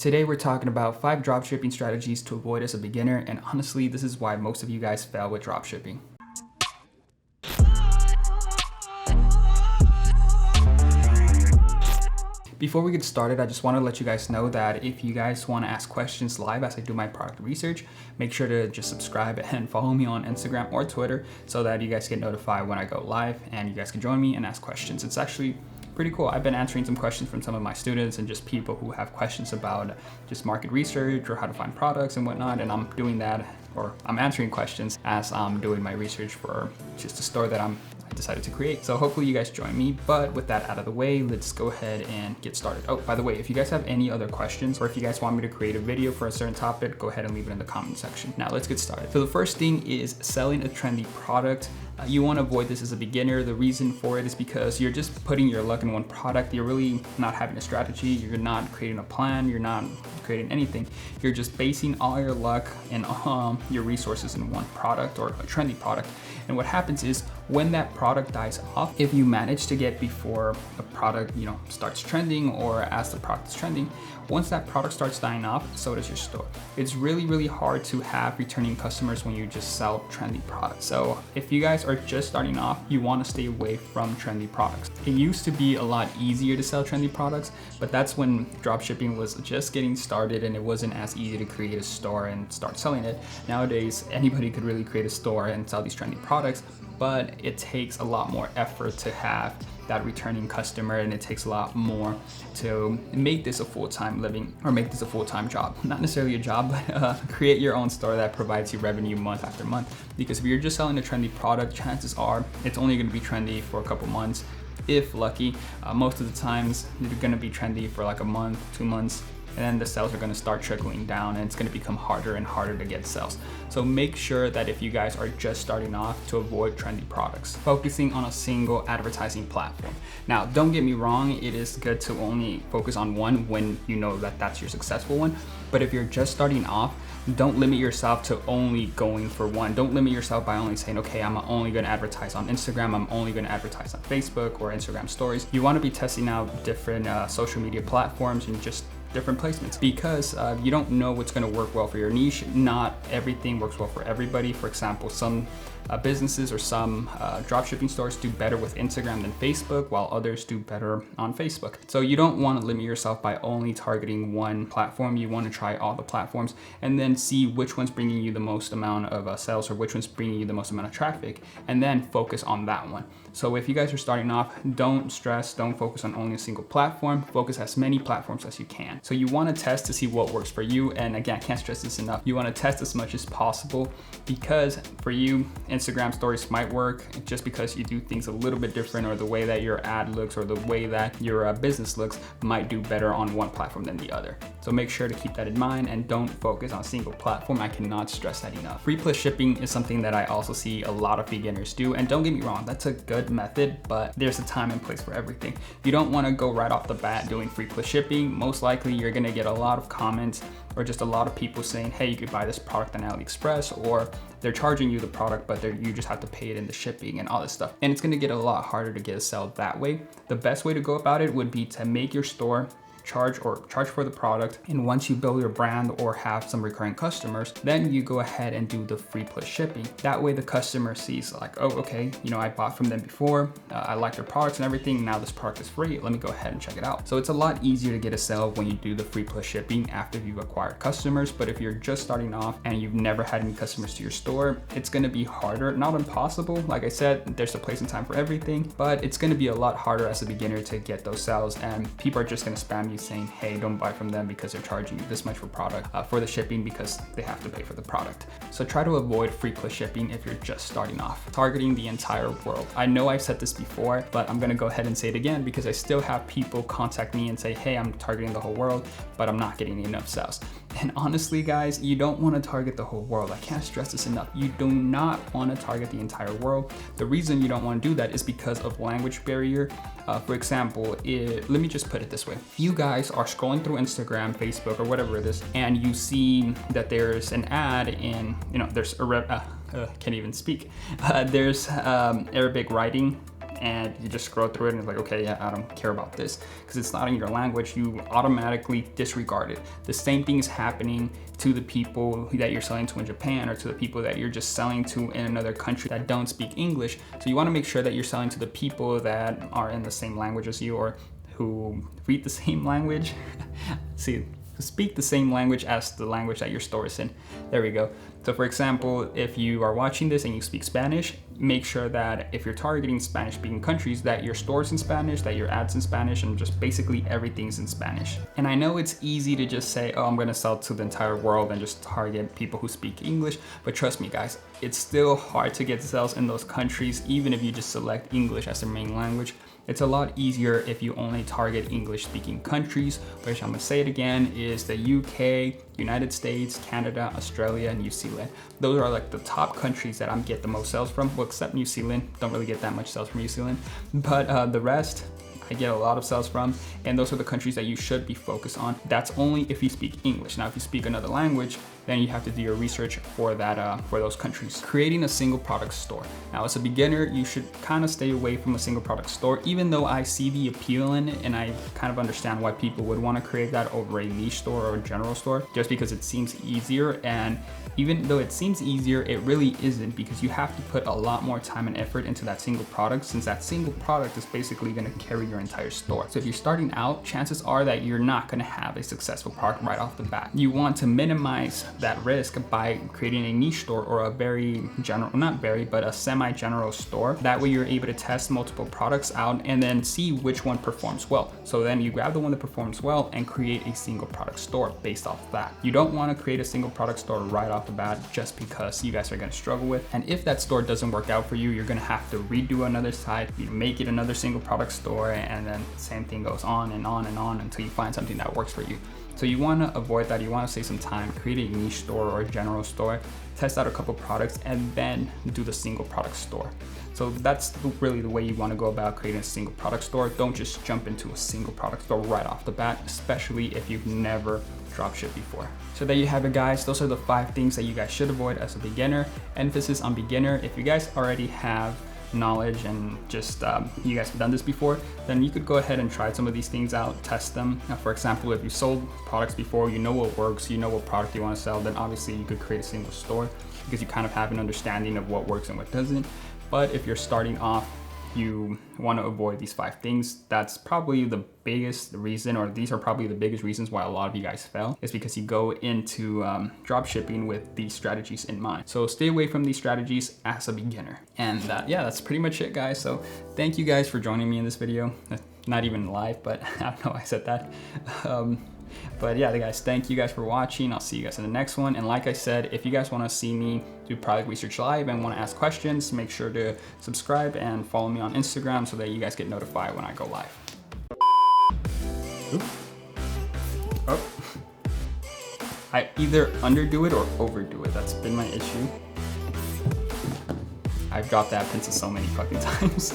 Today we're talking about 5 dropshipping strategies to avoid as a beginner, and honestly, this is why most of you guys fail with dropshipping. Before we get started, I just want to let you guys know that if you guys want to ask questions live as I do my product research, make sure to just subscribe and follow me on Instagram or Twitter so that you guys get notified when I go live and you guys can join me and ask questions. It's actually pretty cool. I've been answering some questions from some of my students and just people who have questions about just market research or how to find products and whatnot, and I'm doing that, or I'm answering questions as I'm doing my research for just a store that I decided to create. So hopefully you guys join me, but with that out of the way, let's go ahead and get started. Oh, by the way, if you guys have any other questions or if you guys want me to create a video for a certain topic, go ahead and leave it in the comment section. Now let's get started. So the first thing is selling a trendy product. You want to avoid this as a beginner. The reason for it is because you're just putting your luck in one product. You're really not having a strategy. You're not creating a plan. You're not creating anything. You're just basing all your luck and your resources in one product or a trendy product. And what happens is when that product dies off, if you manage to get before a product, starts trending, or as the product is trending, once that product starts dying off, so does your store. It's really hard to have returning customers when you just sell trendy products. So if you guys are just starting off, you want to stay away from trendy products. It used to be a lot easier to sell trendy products, but that's when dropshipping was just getting started and it wasn't as easy to create a store and start selling it. Nowadays, anybody could really create a store and sell these trendy products, but it takes a lot more effort to have that returning customer, and it takes a lot more to make this a full-time living or make this a full-time job. Not necessarily a job, but create your own store that provides you revenue month after month. Because if you're just selling a trendy product, chances are it's only going to be trendy for a couple months, if lucky. Most of the times you're going to be trendy for like a month, 2 months, and then the sales are going to start trickling down and it's going to become harder and harder to get sales. So make sure that if you guys are just starting off, to avoid trendy products, focusing on a single advertising platform. Now, don't get me wrong, it is good to only focus on one when you know that that's your successful one. But if you're just starting off, don't limit yourself to only going for one. Don't limit yourself by only saying, okay, I'm only going to advertise on Instagram. I'm only going to advertise on Facebook or Instagram stories. You want to be testing out different social media platforms and just different placements, because you don't know what's going to work well for your niche. Not everything works well for everybody. For example, some businesses or some dropshipping stores do better with Instagram than Facebook, while others do better on Facebook. So you don't want to limit yourself by only targeting one platform. You want to try all the platforms and then see which one's bringing you the most amount of sales, or which one's bringing you the most amount of traffic, and then focus on that one. So if you guys are starting off, don't stress, don't focus on only a single platform. Focus as many platforms as you can. So you want to test to see what works for you. And again, I can't stress this enough. You want to test as much as possible, because for you, Instagram stories might work just because you do things a little bit different, or the way that your ad looks or the way that your business looks might do better on one platform than the other. So make sure to keep that in mind and don't focus on a single platform. I cannot stress that enough. Free plus shipping is something that I also see a lot of beginners do. And don't get me wrong, that's a good method, but there's a time and place for everything. You don't want to go right off the bat doing free plus shipping. Most likely you're going to get a lot of comments or just a lot of people saying, hey, you could buy this product on AliExpress, or they're charging you the product, but you just have to pay it in the shipping and all this stuff. And it's going to get a lot harder to get a sale that way. The best way to go about it would be to make your store charge for the product, and once you build your brand or have some recurring customers, then you go ahead and do the free plus shipping. That way the customer sees like, oh, okay, I bought from them before, I like their products and everything, now this product is free, let me go ahead and check it out. So it's a lot easier to get a sale when you do the free plus shipping after you've acquired customers. But if you're just starting off and you've never had any customers to your store, it's going to be harder. Not impossible, like I said, there's a place and time for everything, but it's going to be a lot harder as a beginner to get those sales, and people are just going to spam you saying, hey, don't buy from them because they're charging you this much for product for the shipping, because they have to pay for the product. So try to avoid free plus shipping if you're just starting off. Targeting the entire world. I know I've said this before, but I'm gonna go ahead and say it again, because I still have people contact me and say, hey, I'm targeting the whole world, but I'm not getting enough sales. And honestly, guys, you don't want to target the whole world. I can't stress this enough. You do not want to target the entire world. The reason you don't want to do that is because of language barrier. For example, let me just put it this way. You guys are scrolling through Instagram, Facebook, or whatever it is, and you see that there's an ad in, there's can't even speak. There's Arabic writing and you just scroll through it and it's like, okay, yeah, I don't care about this because it's not in your language. You automatically disregard it. The same thing is happening to the people that you're selling to in Japan, or to the people that you're just selling to in another country that don't speak English. So you want to make sure that you're selling to the people that are in the same language as you, or who read the same language. See, speak the same language as the language that your store is in. There we go. So for example, if you are watching this and you speak Spanish, make sure that if you're targeting Spanish speaking countries, that your store's in Spanish, that your ads in Spanish, and just basically everything's in Spanish. And I know it's easy to just say, oh, I'm gonna sell to the entire world and just target people who speak English, but trust me guys, it's still hard to get sales in those countries, even if you just select English as their main language. It's a lot easier if you only target English-speaking countries, which I'm gonna say it again, is the UK, United States, Canada, Australia, and New Zealand. Those are like the top countries that I'm get the most sales from, well, except New Zealand. Don't really get that much sales from New Zealand, but the rest, I get a lot of sales from, and those are the countries that you should be focused on. That's only if you speak English. Now, if you speak another language, then you have to do your research for that, for those countries. Creating a single product store. Now, as a beginner, you should kind of stay away from a single product store, even though I see the appeal in it, and I kind of understand why people would want to create that over a niche store or a general store, just because it seems easier. And even though it seems easier, it really isn't, because you have to put a lot more time and effort into that single product, since that single product is basically going to carry your entire store. So if you're starting out, chances are that you're not going to have a successful product right off the bat. You want to minimize that risk by creating a niche store, or a very general, not very, but a semi-general store. That way you're able to test multiple products out and then see which one performs well. So then you grab the one that performs well and create a single product store based off of that. You don't want to create a single product store right off the bat just because you guys are going to struggle with. And if that store doesn't work out for you, you're going to have to redo another site, you make it another single product store, and then the same thing goes on and on and on until you find something that works for you. So you want to avoid that. You want to save some time, create a niche store or a general store, test out a couple products, and then do the single product store. So that's really the way you want to go about creating a single product store. Don't just jump into a single product store right off the bat, especially if you've never dropshipped before. So there you have it guys. Those are the 5 things that you guys should avoid as a beginner. Emphasis on beginner. If you guys already have knowledge and just you guys have done this before, then you could go ahead and try some of these things out, test them. Now, for example, if you sold products before, you know what works, you know what product you want to sell, then obviously you could create a single store because you kind of have an understanding of what works and what doesn't. But if you're starting off, you want to avoid these 5 things. That's probably the biggest reason, or these are probably the biggest reasons why a lot of you guys fail, is because you go into drop shipping with these strategies in mind. So stay away from these strategies as a beginner. And yeah, that's pretty much it guys. So thank you guys for joining me in this video. Not even live, but I don't know why I said that. But yeah, guys, thank you guys for watching. I'll see you guys in the next one. And like I said, if you guys want to see me do product research live and want to ask questions, make sure to subscribe and follow me on Instagram so that you guys get notified when I go live. Oop. Oh. I either underdo it or overdo it. That's been my issue. I've dropped that pencil so many fucking times.